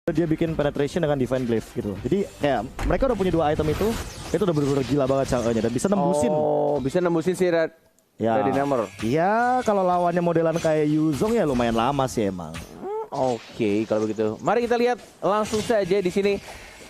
Dia bikin penetration dengan Divine Glaive gitu. Jadi kayak mereka udah punya 2 item itu udah bener-bener gila banget Chang'e-nya dan bisa nembusin. Oh, bisa nembusin si Red. Ya. Ready number. Ya, kalau lawannya modelan kayak Yuzong ya lumayan lama sih emang. Oke, kalau begitu. Mari kita lihat langsung saja di sini.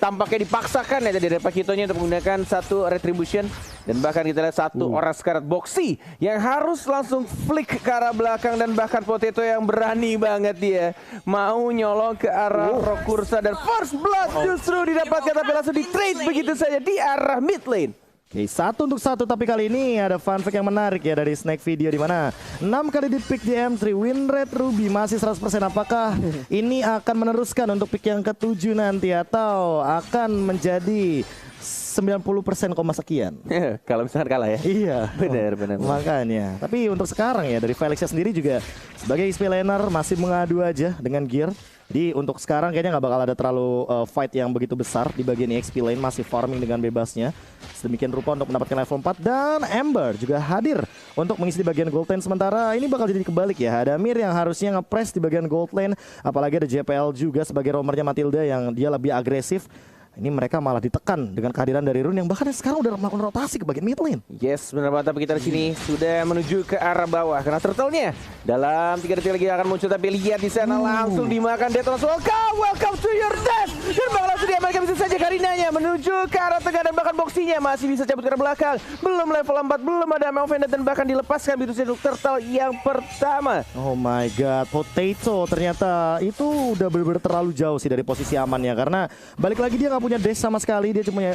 Tampaknya dipaksakan ya dari Repakitonya untuk menggunakan satu Retribution. Dan bahkan kita lihat satu orang sekarat Boxy yang harus langsung flick ke arah belakang. Dan bahkan Potato yang berani banget dia mau nyolong ke arah Rokursa. Dan first blood justru didapatkan tapi langsung di trade begitu saja di arah mid lane. Oke, 1 untuk 1 tapi kali ini ada fun fact yang menarik ya dari Snake Video di mana 6 kali di pick di M3 win rate Ruby masih 100%. Apakah ini akan meneruskan untuk pick yang ke-7 nanti atau akan menjadi 90% koma sekian? Kalau misalkan kalah ya. Iya. Benar. Makanya. Tapi untuk sekarang ya dari Felixnya sendiri juga sebagai XP laner masih mengadu aja dengan gear. Jadi untuk sekarang kayaknya nggak bakal ada terlalu fight yang begitu besar di bagian XP lane, masih farming dengan bebasnya. Sedemikian rupa untuk mendapatkan level 4 dan Ember juga hadir untuk mengisi di bagian gold lane. Sementara ini bakal jadi kebalik ya. Ada Mir yang harusnya nge-press di bagian gold lane, apalagi ada JPL juga sebagai roamernya Matilda yang dia lebih agresif. Ini mereka malah ditekan dengan kehadiran dari Rune yang bahkan sekarang udah melakukan rotasi ke bagian mid lane. Yes, benar banget. Tapi kita di sini sudah menuju ke arah bawah karena turtle-nya dalam 3 detik lagi akan muncul. Tapi lihat di sana langsung dimakan Death langsung. Welcome to your death. Dan bakal langsung diamankan bisa saja Karinanya menuju ke arah tengah dan bahkan Boxy-nya masih bisa cabut ke arah belakang. Belum level 4, belum ada Melvin dan bahkan dilepaskan begitu saja untuk turtle yang pertama. Oh my god, Potato ternyata itu udah bener-bener terlalu jauh sih dari posisi amannya karena balik lagi dia nggak punya dash sama sekali, dia cuma punya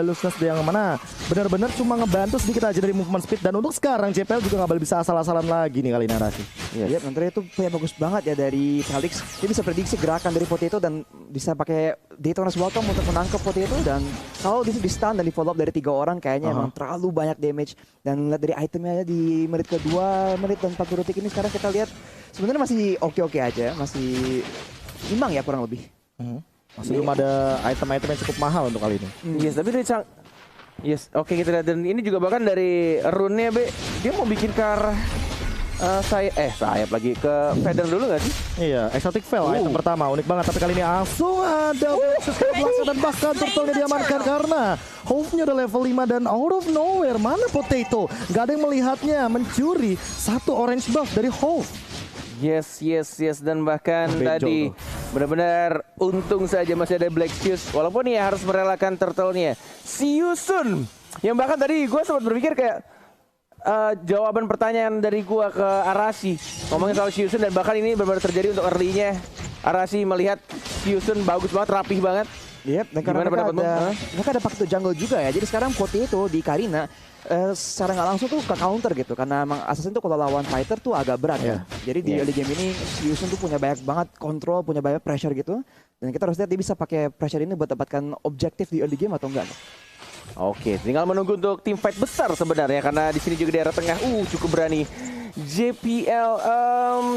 elusiveness yang mana benar-benar cuma ngebantu sedikit aja dari movement speed. Dan untuk sekarang JPL juga nggak boleh bisa asal-asalan lagi nih kali ini Arashi. Iya, nanti itu punya bagus banget ya dari Felix. Dia bisa prediksi gerakan dari Potato dan bisa pakai Daytona's Welcome untuk menangkap Potato. Dan kalau di stun dan di follow up dari 3 orang kayaknya emang terlalu banyak damage. Dan lihat dari itemnya di menit kedua, menit dan 40 detik ini sekarang kita lihat sebenarnya masih oke-oke aja, masih imbang ya kurang lebih. Masih belum ada item-item yang cukup mahal untuk kali ini. Yes, tapi dari Yes, oke kita lihat. Dan ini juga bahkan dari Rune-nya Be, dia mau bikin ke arah sayap lagi ke Feather dulu gak sih? Iya, Exotic Veil item pertama unik banget tapi kali ini langsung ada Vexus ke belakang dan bahkan turtle-nya diamankan karena Hove-nya udah level 5 dan out of nowhere mana Potato? Gak ada yang melihatnya mencuri satu orange buff dari Hove. Yes, dan bahkan tadi benar-benar untung saja masih ada Black Shoes walaupun ya harus merelakan turtle-nya. Si Yusun yang bahkan tadi gue sempat berpikir kayak jawaban pertanyaan dari gue ke Arashi ngomongin soal si Yusun, dan bahkan ini benar-benar terjadi untuk early-nya. Arashi melihat si Yusun bagus banget, rapih banget. Yep, dan karena mereka ada pakai jungle juga ya. Jadi sekarang Potato di Karina secara nggak langsung tuh ke counter gitu karena emang Assassin tuh kalau lawan fighter tuh agak berat ya. Jadi di early game ini Yusun tuh punya banyak banget kontrol, punya banyak pressure gitu. Dan kita harus lihat dia bisa pakai pressure ini buat dapatkan objektif di early game atau enggak. Oke, tinggal menunggu untuk tim fight besar sebenarnya karena di sini juga daerah tengah cukup berani. JPL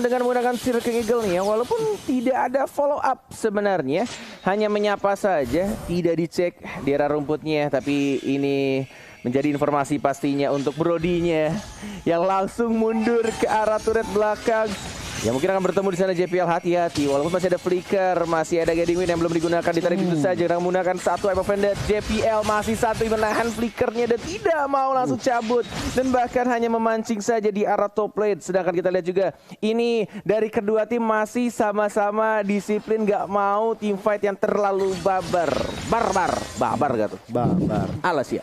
dengan menggunakan Circle King Eagle nih ya, walaupun tidak ada follow up sebenarnya, hanya menyapa saja, tidak dicek di arah rumputnya, tapi ini menjadi informasi pastinya untuk Brodinya yang langsung mundur ke arah turret belakang. Ya mungkin akan bertemu di sana JPL, hati-hati walaupun masih ada flicker, masih ada Guiding Wind yang belum digunakan, ditarik itu saja dengan menggunakan satu item offender. JPL masih satu menahan flickernya dan tidak mau langsung cabut dan bahkan hanya memancing saja di arah top lane. Sedangkan kita lihat juga ini dari kedua tim masih sama-sama disiplin, gak mau tim fight yang terlalu babar gak tuh? Barbar. Alas ya.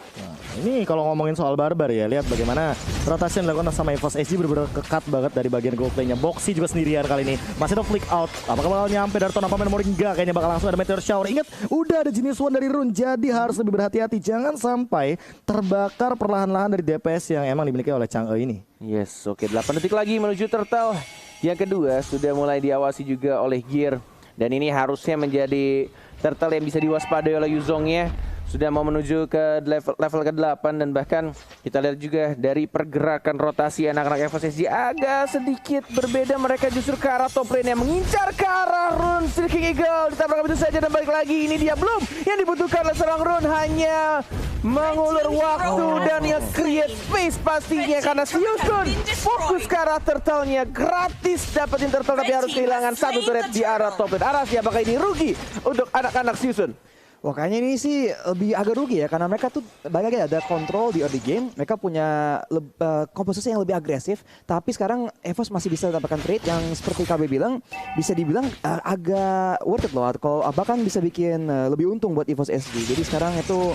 Ini kalau ngomongin soal barbar ya, lihat bagaimana rotasi yang dilakukan sama EVOS SG benar-benar kekat banget dari bagian gold lane-nya. Boxy juga sendirian kali ini. Masih ada flick out. Apakah bakal nyampe Darton apa memory? Enggak, kayaknya bakal langsung ada Meteor Shower. Ingat, udah ada Genius One dari Rune, jadi harus lebih berhati-hati. Jangan sampai terbakar perlahan-lahan dari DPS yang emang dimiliki oleh Chang'e ini. Yes, oke. 8 detik lagi menuju turtle. Yang kedua sudah mulai diawasi juga oleh Gear. Dan ini harusnya menjadi turtle yang bisa diwaspadai oleh Yuzongnya. Sudah mau menuju ke level ke-8 dan bahkan kita lihat juga dari pergerakan rotasi anak-anak EVOS SG agak sedikit berbeda. Mereka justru ke arah top lane yang mengincar ke arah Rune. King Eagle ditabrak begitu saja dan balik lagi. Ini dia belum yang dibutuhkan oleh seorang Rune, hanya mengulur waktu dan nge-create space pastinya karena Siusun fokus ke arah turtle-nya, gratis dapetin turtle tapi harus kehilangan satu turret di arah top lane. Arasi, apakah ini rugi untuk anak-anak Siusun? Wah, kayaknya ini sih lebih agak rugi ya, karena mereka tuh balik lagi ada kontrol di early game, mereka punya komposisi yang lebih agresif, tapi sekarang EVOS masih bisa dapatkan trade yang seperti KB bilang, bisa dibilang agak worth it loh, kalau bahkan bisa bikin lebih untung buat EVOS SG. Jadi sekarang itu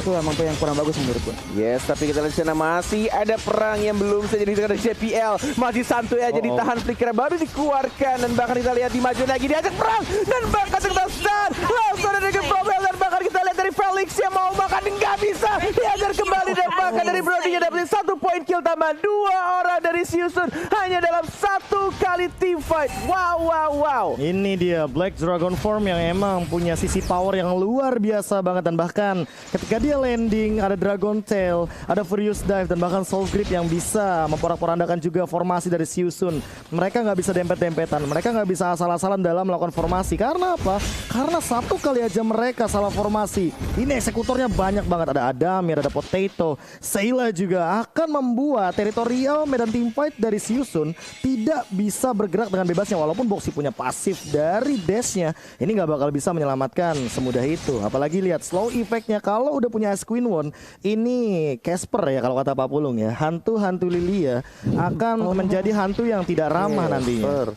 emang yang kurang bagus menurut gue. Yes, tapi kita lihat di sana masih ada perang yang belum saja dihentikan dari JPL, masih santuy aja ditahan, flicker baru dikeluarkan dan bahkan kita lihat di maju lagi diajak perang dan bahkan kita stun, langsung ada dengan problem. Dan bahkan kita lihat dari Felix yang mau makan dan nggak bisa diajar kembali dan bahkan dari Brody dapetin 1 poin kill tambah 2 orang dari Siusun hanya dalam 1 kali team fight. Wow. Ini dia Black Dragon Form yang emang punya sisi power yang luar biasa banget, dan bahkan ketika dia landing ada Dragon Tail, ada Furious Dive, dan bahkan Soul Grip yang bisa memporak-porandakan juga formasi dari Siusun. Mereka nggak bisa dempet-dempetan, mereka nggak bisa asal-asalan dalam melakukan formasi. Karena apa? Karena satu kali aja mereka salah formasi, ini eksekutornya banyak banget. Ada Adamir, ada Potato, Sayla juga akan membuat teritorial medan teamfight dari Siusun tidak bisa bergerak dengan bebasnya. Walaupun Boxy punya pasif dari dashnya, ini nggak bakal bisa menyelamatkan semudah itu. Apalagi lihat slow effectnya kalau udah punya Ice Queen One, ini Casper ya kalau kata Pak Pulung ya, hantu-hantu Lilia akan menjadi hantu yang tidak ramah nantinya.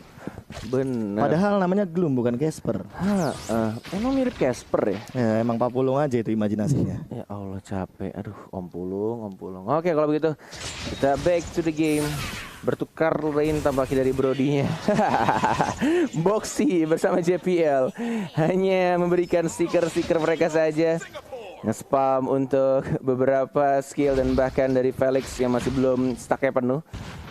Bener. Padahal namanya Gloom bukan Casper. Emang mirip Casper ya? Ya emang Pak Pulung aja itu imajinasinya. Ya Allah capek. Aduh, Om Pulung. Oke, kalau begitu kita back to the game. Bertukar lane tampaknya dari Brodinya. Boxy bersama JPL hanya memberikan stiker-stiker mereka saja. Nge-spam untuk beberapa skill dan bahkan dari Felix yang masih belum stacknya penuh.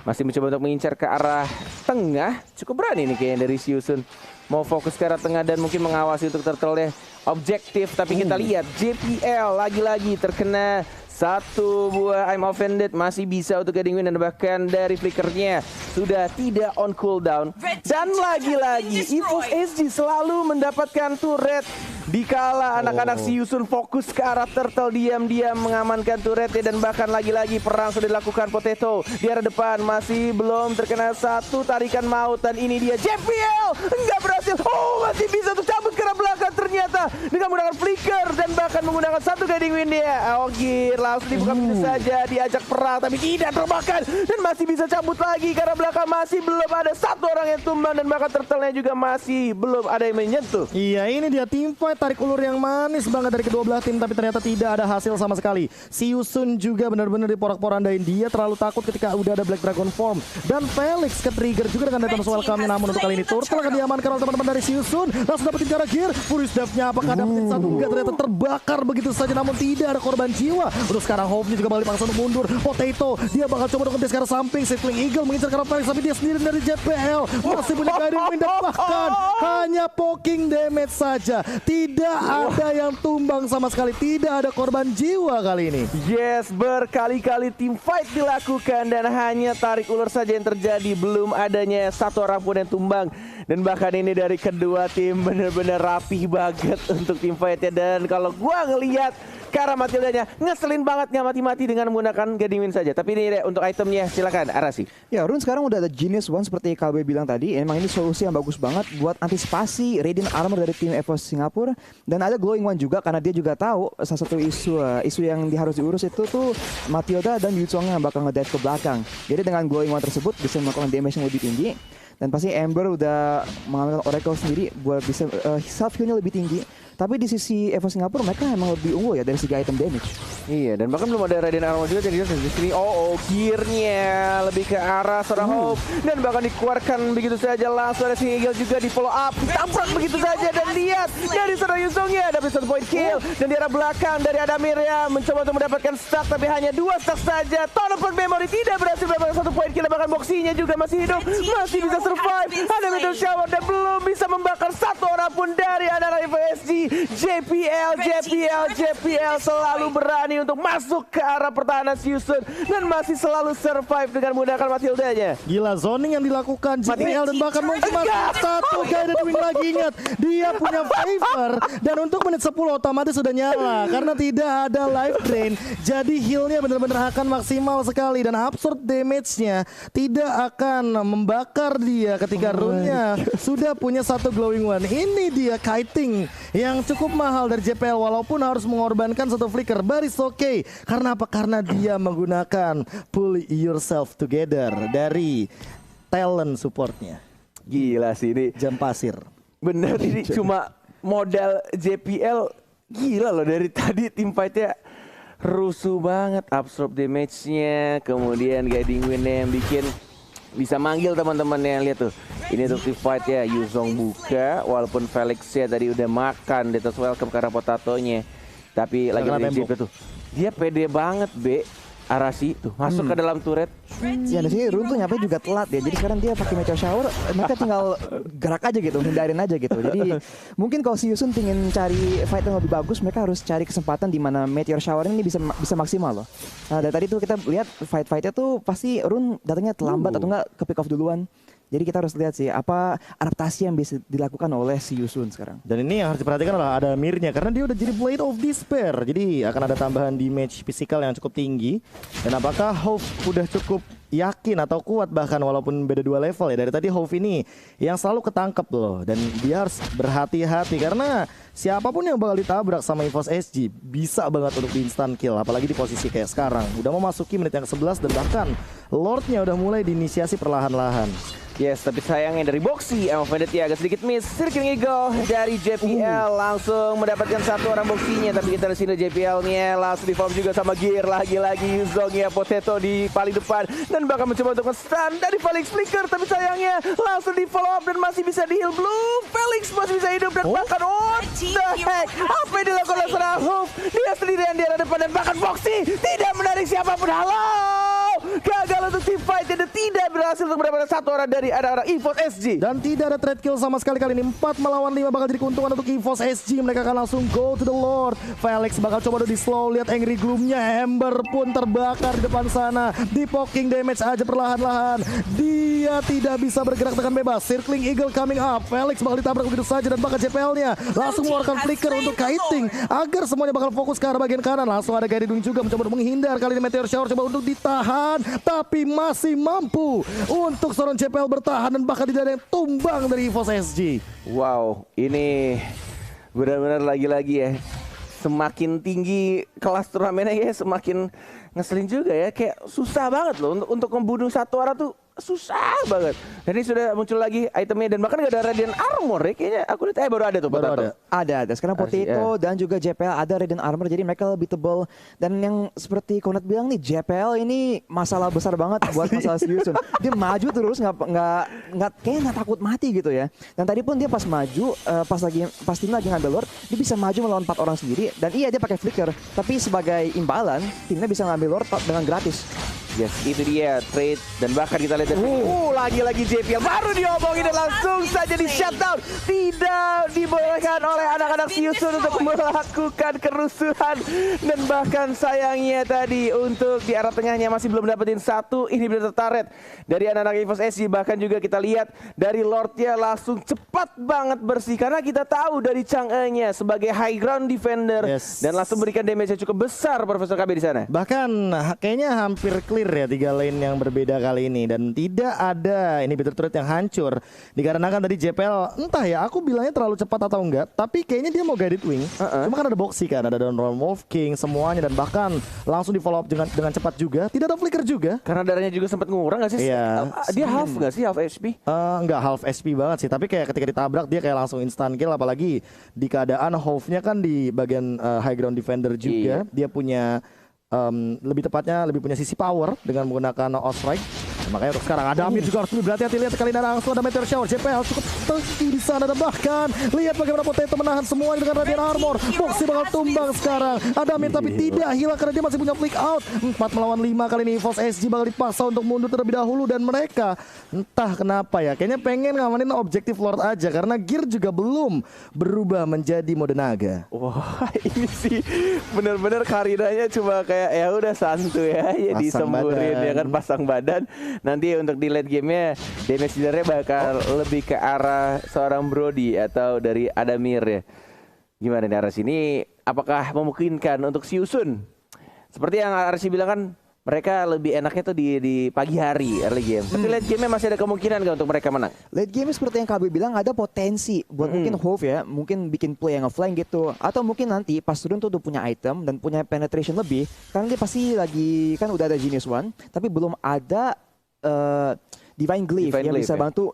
Masih mencoba untuk mengincar ke arah tengah. Cukup berani nih kayaknya dari Siusun. Mau fokus ke arah tengah dan mungkin mengawasi untuk turtle-nya. Objektif, tapi kita lihat JPL lagi-lagi terkena satu buah I'm Offended, masih bisa untuk getting win dan bahkan dari flickernya sudah tidak on cooldown. Dan lagi-lagi EVOS SG selalu mendapatkan turret dikala anak-anak Siusun fokus ke arah turtle, diam-diam mengamankan turretnya dan bahkan lagi-lagi perang sudah dilakukan. Potato di arah depan masih belum terkena satu tarikan maut dan ini dia JPL nggak berhasil. Masih bisa untuk cabut ke arah belakang ternyata dengan menggunakan flicker dan bahkan menggunakan satu guiding win dia. Gear langsung dibuka pintu saja, diajak perang tapi tidak terbakar dan masih bisa cabut lagi karena belakang masih belum ada satu orang yang tumbang dan bahkan turtle-nya juga masih belum ada yang menyentuh. Iya, ini dia team fight tarik ulur yang manis banget dari kedua belah tim, tapi ternyata tidak ada hasil sama sekali. Siusun juga benar-benar diporak-porandain, dia terlalu takut ketika udah ada Black Dragon Form dan Felix ke trigger juga dengan Detona's Welcome. Namun untuk kali ini turtle akan diamankan oleh teman-teman dari Siusun. Langsung dapetin cara gear, Furious Dive-nya apakah dapetin satu? Enggak, ternyata terbakar begitu saja namun tidak ada korban jiwa. Untuk sekarang Hope-nya juga balik paksa untuk mundur. Potato, dia bakal coba untuk ke arah samping. Settling Eagle mengincar ke arah Felix, tapi dia sendiri dari JPL masih punya guiding win dan bahkan hanya poking damage saja. Tidak ada yang tumbang sama sekali, tidak ada korban jiwa kali ini. Yes, berkali-kali team fight dilakukan dan hanya tarik ulur saja yang terjadi, belum adanya satu orang pun yang tumbang. Dan bahkan ini dari kedua tim benar-benar rapih banget untuk team fight-nya. Dan kalau gua ngelihat Kara Matildanya ngeselin banget, nggak mati-mati dengan menggunakan guiding win saja. Tapi ini deh untuk itemnya, silakan Arasi. Ya, Rune sekarang udah ada Genius One seperti KB bilang tadi. Emang ini solusi yang bagus banget buat antisipasi Radiant Armor dari tim EVOS Singapura. Dan ada Glowing One juga karena dia juga tahu salah satu isu yang harus diurus itu tuh Matilda dan Yuzong yang bakal nge-dive ke belakang. Jadi dengan Glowing One tersebut bisa melakukan damage yang lebih tinggi. Dan pasti Ember udah mengambil Oracle sendiri buat bisa self heal-nya lebih tinggi. Tapi di sisi EVOS Singapura mereka emang lebih unggul ya dari segi item damage. Iya, dan bahkan belum ada Radiant Armor juga jadi di sini. Gear-nya lebih ke arah seorang Hope dan bahkan dikeluarkan begitu saja. Langsung ada Sing Eagle juga di follow up, tamprak begitu saja dan lihat dari seorang Yuzongnya dapat 1 point kill dan di arah belakang dari Adamir ya mencoba untuk mendapatkan stack tapi hanya 2 stack saja. Total point memory tidak berhasil mendapatkan 1 point kill dan bahkan Boxy-nya juga masih hidup, masih bisa survive. Ada Meteor Shower dan belum bisa membakar satu orang pun dari anak EVOS SG. lagi. JPL selalu berani untuk masuk ke arah pertahanan Siusun dan masih selalu survive dengan menggunakan Matildanya. Gila, zoning yang dilakukan JPL dan bahkan mungkin satu guided wing lagi. Ingat, dia punya favor dan untuk menit 10 otomatis sudah nyala karena tidak ada life drain. Jadi healnya benar-benar akan maksimal sekali dan absurd damage-nya tidak akan membakar dia ketika rune-nya sudah punya satu glowing one. Ini dia kiting yang cukup mahal dari JPL walaupun harus mengorbankan satu flicker. But it's okay. Karena apa? Karena dia menggunakan pull yourself together dari talent supportnya. Gila sih ini. Jam pasir. Bener, ini cuma modal JPL. Gila loh, dari tadi tim fightnya rusuh banget. Absorb damage-nya, kemudian guiding win-nya yang bikin bisa manggil teman-temannya. Lihat tuh, ini untuk tim fight ya. Yuzong buka, walaupun Felix ya tadi udah makan. Dia terus welcome ke arah potatonya. Tapi lagi JP tuh, dia pede banget Arasi tuh masuk ke dalam turret. Ya di sini Rune tuh nyampe juga telat ya. Jadi sekarang dia pakai meteor shower, mereka tinggal gerak aja gitu, hindarin aja gitu. Jadi mungkin kalau si Yusun ingin cari fight yang lebih bagus, mereka harus cari kesempatan di mana meteor shower ini bisa maksimal loh. Nah, dari tadi tuh kita lihat fight-fightnya tuh pasti Rune datangnya terlambat atau enggak ke pick off duluan. Jadi kita harus lihat sih apa adaptasi yang bisa dilakukan oleh si Yusun sekarang. Dan ini yang harus diperhatikan adalah ada Mirnya karena dia udah jadi Blade of Despair. Jadi akan ada tambahan damage physical yang cukup tinggi. Dan apakah Hove udah cukup yakin atau kuat bahkan walaupun beda 2 level ya. Dari tadi Hove ini yang selalu ketangkep loh. Dan dia harus berhati-hati karena siapapun yang bakal ditabrak sama EVOS SG bisa banget untuk di instant kill. Apalagi di posisi kayak sekarang. Udah memasuki menit yang ke-11 dan bahkan Lordnya udah mulai diinisiasi perlahan-lahan. Yes, tapi sayangnya dari Boxy, Emma Vendetta agak sedikit miss. Circling Eagle dari JPL langsung mendapatkan satu orang Boxy-nya. Tapi kita di sini JPL-nya langsung di farm juga sama Gear. Lagi-lagi Yuzong ya, Potato di paling depan. Dan bahkan mencoba untuk nge-stun dari Felix Flicker. Tapi sayangnya langsung di follow up dan masih bisa di heal blue. Felix masih bisa hidup dan bahkan what the heck. Apa yang dilakukan oleh seorang Hoof? Dia sendirian di arah depan dan bahkan Boxy tidak menarik siapapun. Halo! Gagal untuk team fight dan tidak berhasil untuk mendapatkan satu orang dari anak-anak EVOS SG. Dan tidak ada trade kill sama sekali kali ini. 4 melawan 5 bakal jadi keuntungan untuk EVOS SG. Mereka akan langsung go to the Lord. Felix bakal coba di slow. Lihat Angry Gloom-nya. Ember pun terbakar di depan sana. Di poking damage aja perlahan-lahan. Dia tidak bisa bergerak dengan bebas. Circling Eagle coming up. Felix bakal ditabrak begitu saja dan bakal JPL-nya langsung mengeluarkan flicker untuk kiting agar semuanya bakal fokus ke arah bagian kanan. Langsung ada Guiding juga mencoba menghindar. Kali ini Meteor Shower coba untuk ditahan. Tapi masih mampu untuk seorang JPL bertahan dan bahkan tidak ada yang tumbang dari EVOS SG. Wow, ini benar-benar lagi-lagi ya. Semakin tinggi kelas turnamennya ya, semakin ngeselin juga ya. Kayak susah banget loh untuk membunuh satu orang tuh. Susah banget. Dan ini sudah muncul lagi itemnya dan bahkan gak ada Radiant Armor ya. Kayaknya aku lihat baru ada tuh. Baru ada. Sekarang Potato dan juga JPL ada Radiant Armor. Jadi mereka lebih tebal. Dan yang seperti Konat bilang nih, JPL ini masalah besar banget buat masalah Yusun. Dia maju terus kayaknya nggak takut mati gitu ya. Dan tadi pun dia pas maju pas tim lagi ngambil Lord, dia bisa maju melawan 4 orang sendiri. Dan iya dia pakai flicker. Tapi sebagai imbalan timnya bisa ngambil Lord dengan gratis. Yes, itu dia trade dan bahkan kita lihat lagi-lagi JPL baru diomongin dan langsung saja di shutdown. Tidak dibolehkan oleh anak-anak Yusun untuk melakukan kerusuhan dan bahkan sayangnya tadi untuk di arah tengahnya masih belum dapetin satu inhibitor turret dari anak-anak EVOS SG. Bahkan juga kita lihat dari Lordnya langsung cepat banget bersih karena kita tahu dari Chang'e-nya sebagai high ground defender dan langsung berikan damage yang cukup besar Profesor KB di sana. Bahkan kayaknya hampir clear ya 3 lane yang berbeda kali ini dan tidak ada inhibitor turret yang hancur dikarenakan tadi JPL entah ya aku bilangnya terlalu cepat atau enggak tapi kayaknya dia mau guided wing cuma kan ada Boxy kan ada Down Wolf King semuanya dan bahkan langsung di follow up dengan cepat juga tidak ada flicker juga karena darahnya juga sempat ngurang gak sih? Iya. Dia half gak sih half HP? Enggak half HP banget sih tapi kayak ketika ditabrak dia kayak langsung instant kill apalagi di keadaan Hove-nya kan di bagian high ground defender juga dia punya lebih tepatnya lebih punya sisi power dengan menggunakan Outstrike Makanya untuk sekarang ada Amir juga harus lebih berhati-hati. Lihat sekali langsung ada Meteor Shower. JPL cukup tinggi di sana dan bahkan lihat bagaimana Potato menahan semuanya dengan Radiant Armor. Boxy bakal tumbang sekarang. Ada Amir tapi tidak hilang karena dia masih punya flick out. 4 melawan 5 kali ini EVOS SG bakal dipaksa untuk mundur terlebih dahulu dan mereka entah kenapa ya kayaknya pengen ngamanin objektif Lord aja karena gear juga belum berubah menjadi mode naga. Wah, ini sih bener-bener Karinanya cuma kayak ya udah santuy aja disemburin ya kan, pasang badan. Nanti untuk di late gamenya damage dealernya bakal lebih ke arah seorang Brody atau dari Adamir ya. Gimana nih arah sini? Apakah memungkinkan untuk Siusun? Seperti yang Arsi bilang kan, mereka lebih enaknya tuh di pagi hari early game. Tapi late game masih ada kemungkinan nggak untuk mereka menang? Late game seperti yang KB bilang ada potensi buat mungkin Hove ya, mungkin bikin play yang nge-flank gitu. Atau mungkin nanti pas turun tuh udah punya item dan punya penetration lebih. Karena dia pasti lagi, kan udah ada Genius One, tapi belum ada Divine Glyph yang bisa bantu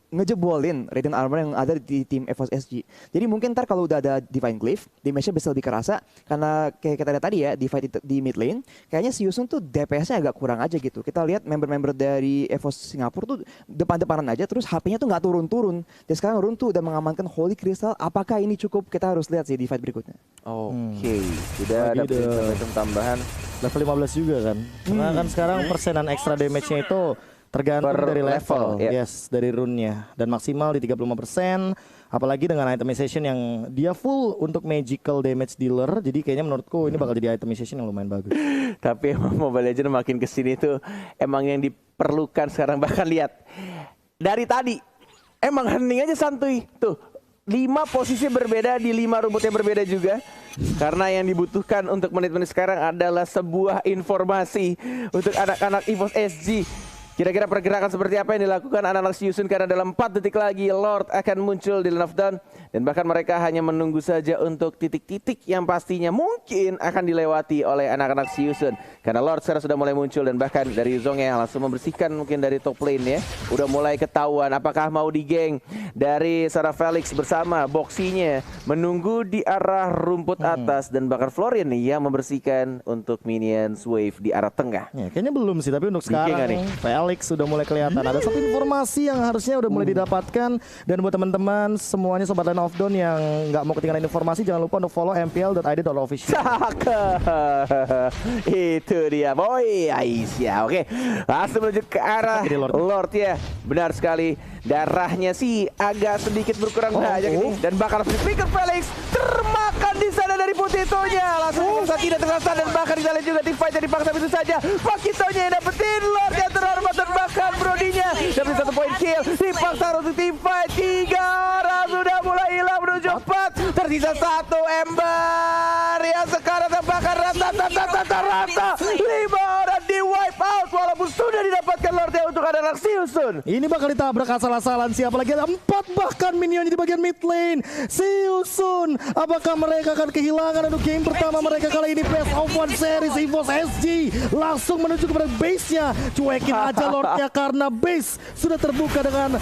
ngejebolin Radiant Armor yang ada di tim EVOS SG. Jadi mungkin ntar kalau udah ada Divine Glyph, damage-nya bisa lebih kerasa. Karena kayak kita lihat tadi ya, di fight di mid lane, kayaknya si Yusun tuh DPS-nya agak kurang aja gitu. Kita lihat member-member dari EVOS Singapura tuh depan-depanan aja, terus HP-nya tuh nggak turun-turun. Dan sekarang Run tuh udah mengamankan Holy Crystal. Apakah ini cukup? Kita harus lihat sih di fight berikutnya. Oke, sudah ada item tambahan. Level 15 juga kan. Karena kan sekarang persenan extra damage-nya itu tergantung Per dari level, ya. yes, dari rune-nya. Dan maksimal di 35%, apalagi dengan itemization yang dia full untuk magical damage dealer. Jadi kayaknya menurutku ini bakal jadi itemization yang lumayan bagus. Tapi emang Mobile Legends makin kesini tuh emang yang diperlukan sekarang. Bahkan lihat, dari tadi emang hening aja santuy. Tuh, 5 posisi berbeda di 5 rumput yang berbeda juga. Karena yang dibutuhkan untuk menit-menit sekarang adalah sebuah informasi untuk anak-anak EVOS SG. Kira-kira pergerakan seperti apa yang dilakukan anak-anak Siusun, karena dalam 4 detik lagi Lord akan muncul di Lane of Dawn. Dan bahkan mereka hanya menunggu saja untuk titik-titik yang pastinya mungkin akan dilewati oleh anak-anak Siusun. Karena Lord sekarang sudah mulai muncul dan bahkan dari Zong yang langsung membersihkan mungkin dari top lane ya. Udah mulai ketahuan apakah mau digeng dari Sarah Felix bersama Boxinya. Menunggu di arah rumput atas dan bahkan Florian nih yang membersihkan untuk minions wave di arah tengah. Ya, kayaknya belum sih, tapi untuk sekarang nih? Felix sudah mulai kelihatan. Ada satu informasi yang harusnya udah mulai didapatkan. Dan buat teman-teman semuanya Sobat Lane of Dawn yang nggak mau ketinggalan informasi, jangan lupa untuk follow mpl.id.official. Itu dia boy Aisyah. Oke, langsung menuju ke arah Lord ya. Benar sekali. Darahnya sih agak sedikit berkurang banyak ini. Dan bakal speaker Felix termakan di sana dari Potitonya. Langsung tidak terasa dan bahkan kita lihat juga tim fight dipaksa itu saja. Potitonya yang dapetin Lord yang terhormat dan bahkan Brodinya dapat 1 point kill. Dipaksa untuk tim fight. 3 orang sudah mulai hilang menuju 4. Tersisa 1 Ember yang sekarang terbakar rata. 5 orang di wipe out walaupun sudah didapatkan Lordnya untuk anak Siusun. Ini bakal ditabrak asal-asalan siapa lagi, ada 4 bahkan minionnya di bagian mid lane. Siusun, apakah mereka akan kehilangan untuk game pertama mereka kali ini best of 1 series EVOS SG. Langsung menuju kepada base-nya. Cuekin aja Lordnya karena base sudah terbuka dengan